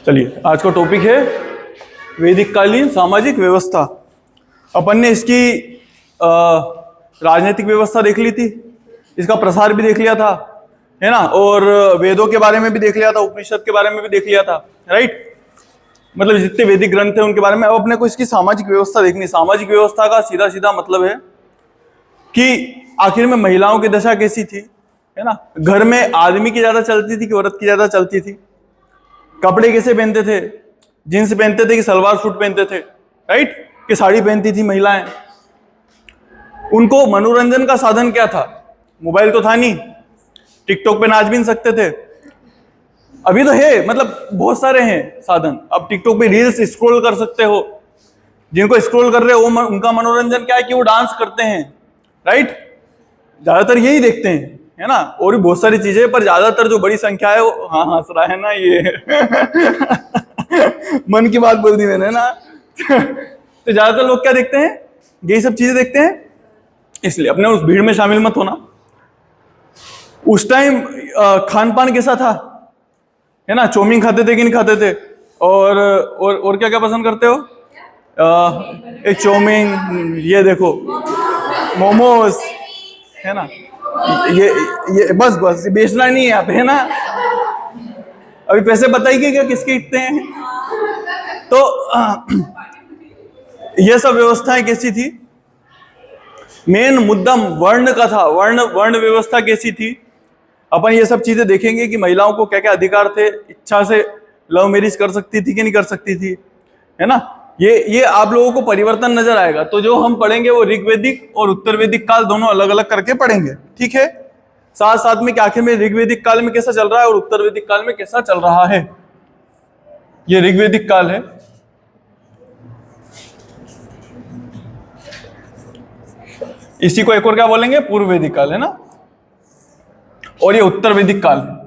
चलिए, आज का टॉपिक है वैदिक कालीन सामाजिक व्यवस्था। अपन ने इसकी राजनीतिक व्यवस्था देख ली थी, इसका प्रसार भी देख लिया था, है ना, और वेदों के बारे में भी देख लिया था, उपनिषद के बारे में भी देख लिया था, राइट। मतलब जितने वैदिक ग्रंथ है उनके बारे में। अब अपने को इसकी सामाजिक व्यवस्था देखनी। सामाजिक व्यवस्था का सीधा सीधा मतलब है कि आखिर में महिलाओं की दशा कैसी थी, है ना। घर में आदमी की ज्यादा चलती थी कि औरत की ज्यादा चलती थी। कपड़े कैसे पहनते थे, जींस पहनते थे कि सलवार सूट पहनते थे, राइट, कि साड़ी पहनती थी महिलाएं। उनको मनोरंजन का साधन क्या था? मोबाइल तो था नहीं, टिकटॉक पे नाच भी नहीं सकते थे। अभी तो है, मतलब बहुत सारे हैं साधन। अब टिकटॉक पे रील्स स्क्रॉल कर सकते हो। जिनको स्क्रॉल कर रहे हो वो उनका मनोरंजन क्या है कि वो डांस करते हैं, राइट। ज्यादातर यही देखते हैं, है ना। और भी बहुत सारी चीजें, पर ज्यादातर जो बड़ी संख्या है वो, हाँ हंस रहा है ना ये मन की बात बोल दी मैंने ना तो ज्यादातर लोग क्या देखते हैं? यही सब चीजें देखते हैं। इसलिए अपने उस भीड़ में शामिल मत होना। उस टाइम खान पान कैसा था, है ना। चाउमीन खाते थे कि नहीं खाते थे? और क्या क्या पसंद करते हो? एक चाउमीन, ये देखो मोमोज, है ना। ये बस बेचना नहीं है आप, है ना। अभी पैसे बताइए क्या किसके इतने हैं? तो ये सब व्यवस्थाएं कैसी थी? मेन मुद्दा वर्ण का था। वर्ण व्यवस्था कैसी थी? अपन ये सब चीजें देखेंगे कि महिलाओं को क्या क्या अधिकार थे, इच्छा से लव मैरिज कर सकती थी कि नहीं कर सकती थी, है ना। ये आप लोगों को परिवर्तन नजर आएगा। तो जो हम पढ़ेंगे वो ऋग्वेदिक और उत्तर वैदिक काल दोनों अलग अलग करके पढ़ेंगे, ठीक है। साथ साथ में कि आखिर में ऋग्वेदिक काल में कैसा चल रहा है और उत्तर वैदिक काल में कैसा चल रहा है। ये ऋग्वेदिक काल है। इसी को एक और क्या बोलेंगे? पूर्व वैदिक काल, है ना। और ये उत्तर वैदिक काल है।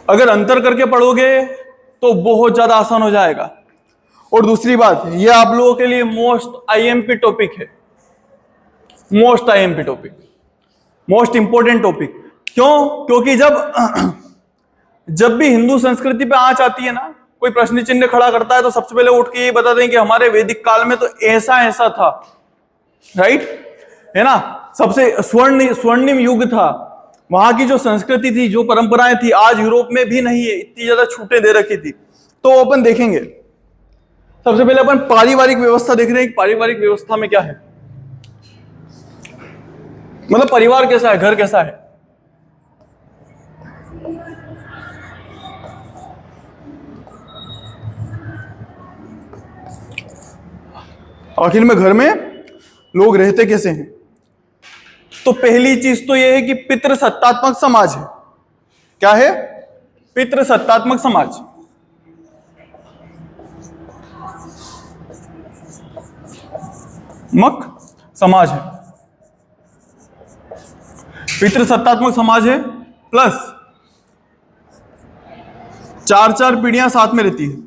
अगर अंतर करके पढ़ोगे तो बहुत ज्यादा आसान हो जाएगा। और दूसरी बात, ये आप लोगों के लिए मोस्ट आईएमपी टॉपिक है। Most IMP topic, most important topic. क्यों? क्योंकि जब भी हिंदू संस्कृति पे आंच आती है ना, कोई प्रश्न चिन्ह खड़ा करता है तो सबसे पहले उठ के ये बता दें कि हमारे वैदिक काल में तो ऐसा ऐसा था, राइट, है ना। सबसे स्वर्णिम युग था। वहां की जो संस्कृति थी, जो परंपराएं थी, आज यूरोप में भी नहीं है। इतनी ज्यादा छूटें दे रखी थी। तो अपन देखेंगे। सबसे पहले अपन पारिवारिक व्यवस्था देख रहे हैं। पारिवारिक व्यवस्था में क्या है, मतलब परिवार कैसा है, घर कैसा है। आखिर में घर में लोग रहते कैसे हैं? तो पहली चीज तो यह है कि पितृसत्तात्मक समाज है। क्या है? पितृसत्तात्मक समाज। मक समाज है, पितृसत्तात्मक समाज है। प्लस 4-4 पीढ़ियां साथ में रहती है।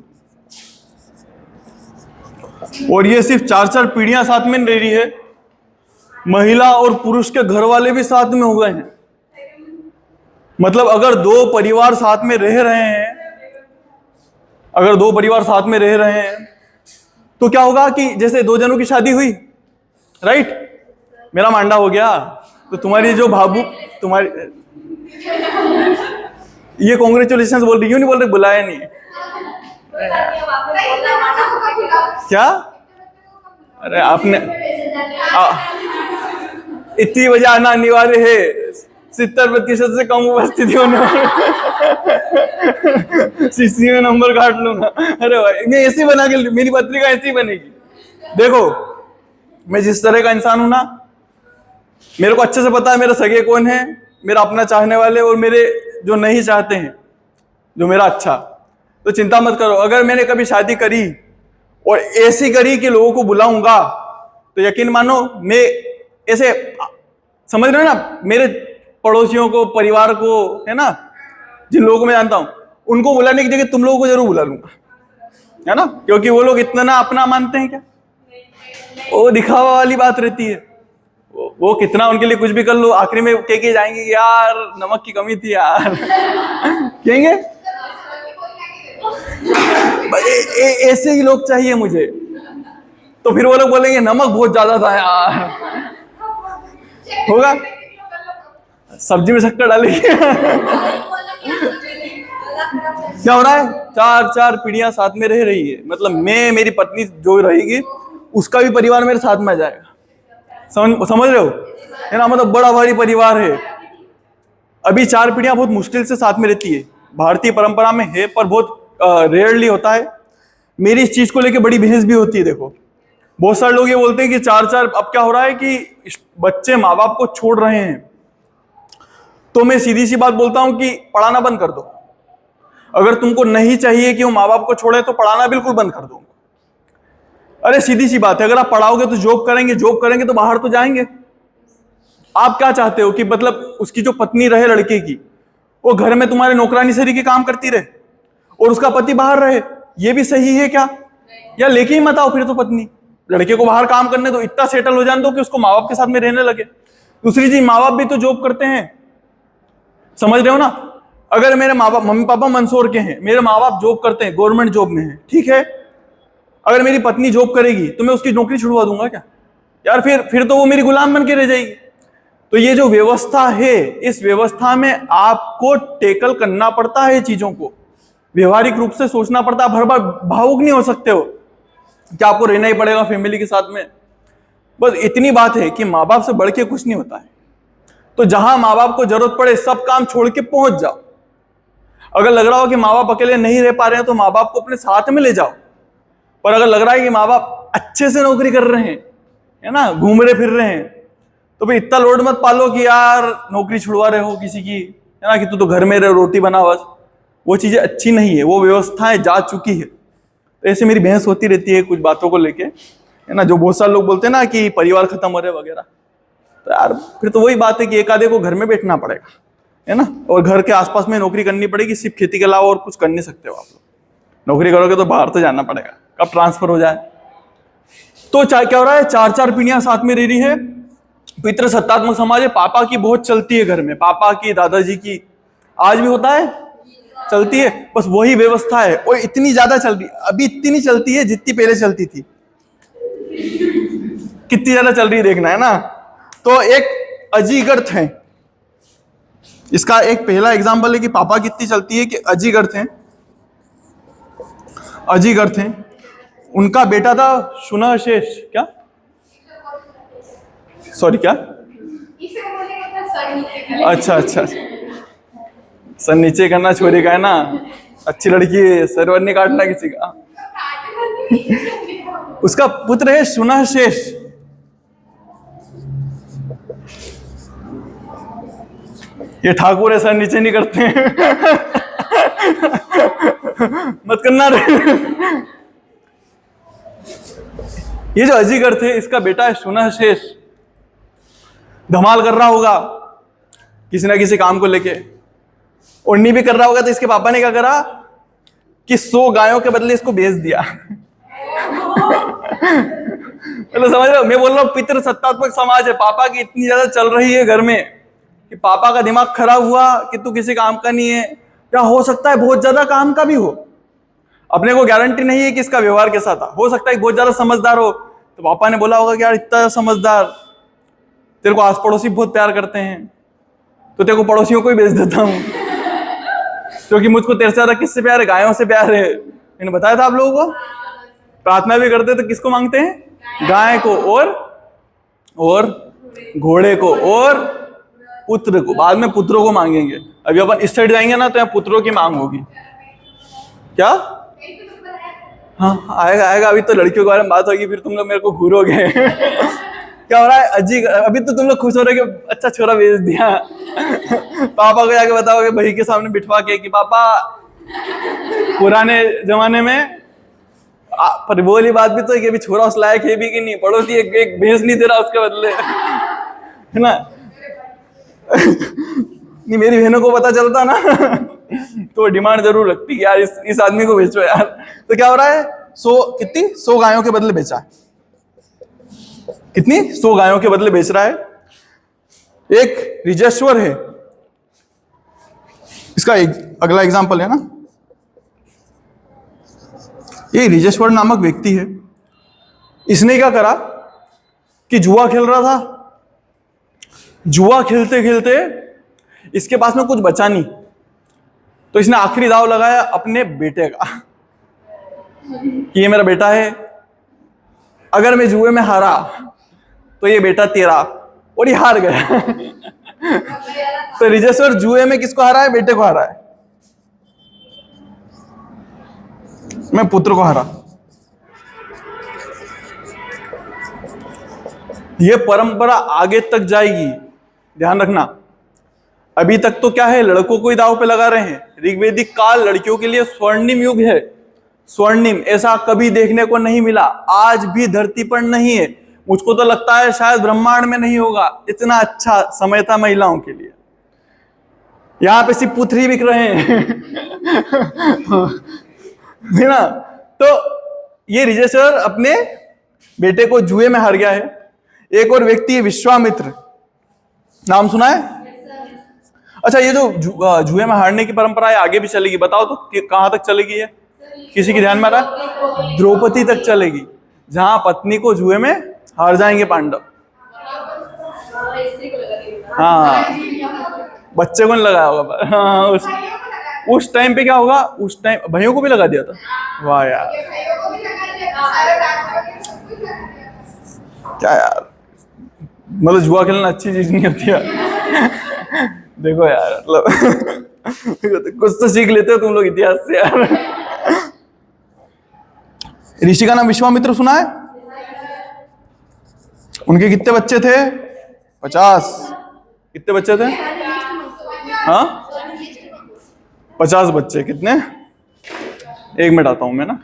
और ये सिर्फ 4-4 पीढ़ियां साथ में नहीं रह रही है, महिला और पुरुष के घर वाले भी साथ में हो गए हैं। मतलब अगर दो परिवार साथ में रह रहे हैं, अगर दो परिवार साथ में रह रहे हैं तो क्या होगा कि जैसे दो जनों की शादी हुई, राइट, मेरा मांडा हो गया, तो तुम्हारी जो भाभू, तुम्हारी ये कांग्रेचुलेशंस बोल रही, क्यों नहीं बोल रहे? बुलाया नहीं क्या? अरे आपने इतनी वजह आना अनिवार्य है। 70% से कम उपस्थिति होने सीसी में नंबर काट लूंगा। अरे भाई, मैं ऐसी बना के, मेरी पत्रिका ऐसी बनेगी। देखो, मैं जिस तरह का इंसान हूं ना, मेरे को अच्छे से पता है मेरे सगे कौन है, मेरा अपना चाहने वाले, और मेरे जो नहीं चाहते हैं, जो मेरा अच्छा। तो चिंता मत करो। अगर मैंने कभी शादी करी और ऐसी करी कि लोगों को बुलाऊंगा, तो यकीन मानो मैं ऐसे, समझ रहे हो ना, मेरे पड़ोसियों को, परिवार को, है ना, जिन लोगों को मैं जानता हूं, उनको बुलाने की जगह तुम लोगों को जरूर बुला लूंगा, है ना। क्योंकि वो लोग इतना अपना मानते हैं क्या, वो दिखावा वाली बात रहती है। वो कितना उनके लिए कुछ भी कर लो, आखिरी में कह के जाएंगे कि यार नमक की कमी थी यार। कहेंगे ऐसे ही लोग चाहिए मुझे। तो फिर वो लोग बोलेंगे नमक बहुत ज्यादा था यार। होगा सब्जी में शक्कर डालेंगे। क्या हो रहा है, चार चार पीढ़ियां साथ में रह रही है, मतलब मैं मेरी पत्नी जो रहेगी उसका भी परिवार मेरे साथ में आ जाएगा। समझ रहे हो, है ना, मतलब बड़ा भारी परिवार है। अभी 4 पीढ़ियां बहुत मुश्किल से साथ में रहती है, भारतीय परंपरा में है पर बहुत रेयरली होता है। मेरी इस चीज को लेके बड़ी बहस भी होती है। देखो बहुत सारे लोग ये बोलते हैं कि 4-4, अब क्या हो रहा है कि बच्चे माँ बाप को छोड़ रहे हैं। तो मैं सीधी सी बात बोलता हूं कि पढ़ाना बंद कर दो। अगर तुमको नहीं चाहिए कि वो माँ बाप को छोड़े तो पढ़ाना बिल्कुल बंद कर दो। अरे सीधी सी बात है, अगर आप पढ़ाओगे तो जॉब करेंगे तो बाहर तो जाएंगे। आप क्या चाहते हो कि मतलब उसकी जो पत्नी रहे लड़के की, वो घर में तुम्हारे नौकरानी सरी के काम करती रहे और उसका पति बाहर रहे? ये भी सही है क्या? या लेके ही मत आओ फिर तो पत्नी, लड़के को बाहर काम करने दो, इतना सेटल हो जाने दो कि उसको माँ बाप के साथ में रहने लगे। दूसरी चीज, माँ बाप भी तो जॉब करते हैं, समझ रहे हो ना। अगर मेरे माँ बाप, मम्मी पापा मंदसौर के हैं, मेरे माँ बाप जॉब करते हैं, गवर्नमेंट जॉब में है, ठीक है। अगर मेरी पत्नी जॉब करेगी तो मैं उसकी नौकरी छुड़वा दूंगा क्या यार? फिर तो वो मेरी गुलाम बन के रह जाएगी। तो ये जो व्यवस्था है, इस व्यवस्था में आपको टेकल करना पड़ता है, चीजों को व्यवहारिक रूप से सोचना पड़ता है। हर बार भावुक नहीं हो सकते हो कि आपको रहना ही पड़ेगा फैमिली के साथ में। बस इतनी बात है कि माँ बाप से बढ़ के कुछ नहीं होता है। तो जहां माँ बाप को जरूरत पड़े सब काम छोड़ के पहुंच जाओ। अगर लग रहा हो कि माँ बाप अकेले नहीं रह पा रहे हैं तो माँ बाप को अपने साथ में ले जाओ। पर अगर लग रहा है कि माँ बाप अच्छे से नौकरी कर रहे हैं, है ना, घूम रहे फिर रहे हैं, तो फिर इतना लोड मत पालो कि यार नौकरी छुड़वा रहे हो किसी की, है ना, कि तू तो घर में रह, रोटी बना बस। वो चीजें अच्छी नहीं है, वो व्यवस्थाएं जा चुकी है। तो ऐसे मेरी बहस होती रहती है कुछ बातों को लेके, है ना। जो बहुत सारे लोग बोलते हैं ना कि परिवार खत्म हो रहे वगैरह, तो यार फिर तो वही बात है कि एक आधे को घर में बैठना पड़ेगा, है ना, और घर के आसपास में नौकरी करनी पड़ेगी। सिर्फ खेती के अलावा और कुछ कर नहीं सकते हो आप लोग। नौकरी करोगे तो बाहर तो जाना पड़ेगा, कब ट्रांसफर हो जाए। तो क्या हो रहा है, 4-4 पीढ़ियां साथ में रह रही है। पितृसत्तात्मक समाज है, पापा की बहुत चलती है घर में, पापा की, दादाजी की, आज भी होता है, चलती है। बस वही व्यवस्था है, और इतनी ज्यादा चल रही, अभी इतनी नहीं चलती है जितनी पहले चलती थी। कितनी ज्यादा चल रही है देखना, है ना। तो एक अजीगर्थ है, इसका एक पहला एग्जांपल है कि पापा कितनी चलती है कि अजीगर्थ है। अजीगर्थ है, उनका बेटा था शुनशेष, क्या सॉरी क्या, अच्छा, सर नीचे करना छोरी का, है ना, अच्छी लड़की है, सर नहीं काटना किसी का। उसका पुत्र है शुनशेष। ये ठाकुर है, सर नीचे नहीं करते हैं। मत करना रे। ये जो अजीगर्थ है, इसका बेटा है शुनशेष। धमाल कर रहा होगा किसी ना किसी काम को लेके, और नहीं भी कर रहा होगा तो इसके पापा ने क्या करा कि 100 गायों के बदले इसको बेच दिया। मतलब समझ रहे हो, मैं बोल रहा हूँ पितृसत्तात्मक समाज है, पापा की इतनी ज्यादा चल रही है घर में कि पापा का दिमाग खराब हुआ कि तू किसी काम का नहीं है, या हो सकता है बहुत ज्यादा काम का भी हो। अपने को गारंटी नहीं है कि इसका व्यवहार कैसा था, हो सकता है बहुत ज्यादा समझदार हो। तो पापा ने बोला होगा कि यार इतना समझदार, तेरे को आस पड़ोसी बहुत प्यार करते हैं, तो तेरे को पड़ोसियों को ही बेच देता हूँ, क्योंकि मुझको तेरे से ज्यादा किससे प्यार है, गायों से प्यार है। मैंने बताया था आप लोगों को। प्रार्थना भी करते तो किसको मांगते हैं, गाय को और घोड़े को और पुत्र को, बाद में पुत्रों को मांगेंगे। अभी अपन इस साइड जाएंगे ना तो यहाँ पुत्रों की मांग होगी। क्या, हाँ आएगा। अभी तो लड़कियों के बारे में बात होगी, फिर तुम लोग मेरे को घूरोगे। क्या हो रहा है, अभी तो तुम लोग खुश हो रहे कि अच्छा छोरा बेच दिया। पापा को जाके बताओगे भाई के सामने बिठवा के कि पापा पुराने जमाने में, पर वो वाली बात भी तो है कि अभी छोरा उस लायक है भी कि नहीं, पड़ोसी एक भैंस नहीं दे रहा उसके बदले, है ना। नहीं, मेरी बहनों को पता चलता ना तो डिमांड जरूर लगती कि यार इस आदमी को बेचो यार। तो क्या हो रहा है, 100 गायों के बदले बेचा है। कितनी 100 गायों के बदले बेच रहा है। एक रिजेश्वर है, इसका अगला एग्जांपल है ना, ये रिजेश्वर नामक व्यक्ति है। इसने क्या करा कि जुआ खेल रहा था, जुआ खेलते खेलते इसके पास में कुछ बचा नहीं, तो इसने आखिरी दाव लगाया अपने बेटे का कि ये मेरा बेटा है, अगर मैं जुए में हारा तो ये बेटा तेरा, और ये हार गया। तो रिजेश्वर जुए में किसको हारा है? बेटे को हारा है। मैं पुत्र को हारा। ये परंपरा आगे तक जाएगी, ध्यान रखना। अभी तक तो क्या है, लड़कों को ही दाव पे लगा रहे हैं। ऋग्वेदिक काल लड़कियों के लिए स्वर्णिम युग है, स्वर्णिम, ऐसा कभी देखने को नहीं मिला, आज भी धरती पर नहीं है। मुझको तो लगता है शायद ब्रह्मांड में नहीं होगा, इतना अच्छा समय था महिलाओं के लिए। यहां पे सिर्फ पुत्र ही बिक रहे हैं। है ना? तो ये रिजेश्वर अपने बेटे को जुए में हार गया है। एक और व्यक्ति है विश्वामित्र, नाम सुना है? अच्छा, ये जो जुए में हारने की परंपरा है आगे भी चलेगी, बताओ तो कहां तक चलेगी? है किसी के ध्यान में आ रहा है? द्रौपदी तक चलेगी, जहां पत्नी को जुए में हार जाएंगे पांडव। हाँ, बच्चे को नहीं लगाया होगा। हाँ, उस टाइम पे क्या होगा, उस टाइम भाइयों को भी लगा दिया था। वाह यार, क्या यार, मतलब जुआ खेलना अच्छी चीज नहीं होती यार। देखो यार, मतलब कुछ तो सीख लेते हो तुम लोग इतिहास से यार। ऋषि का नाम विश्वामित्र सुना है? उनके कितने बच्चे थे? 50। कितने बच्चे थे? हाँ, 50 बच्चे। कितने? एक मिनट आता हूं मैं ना।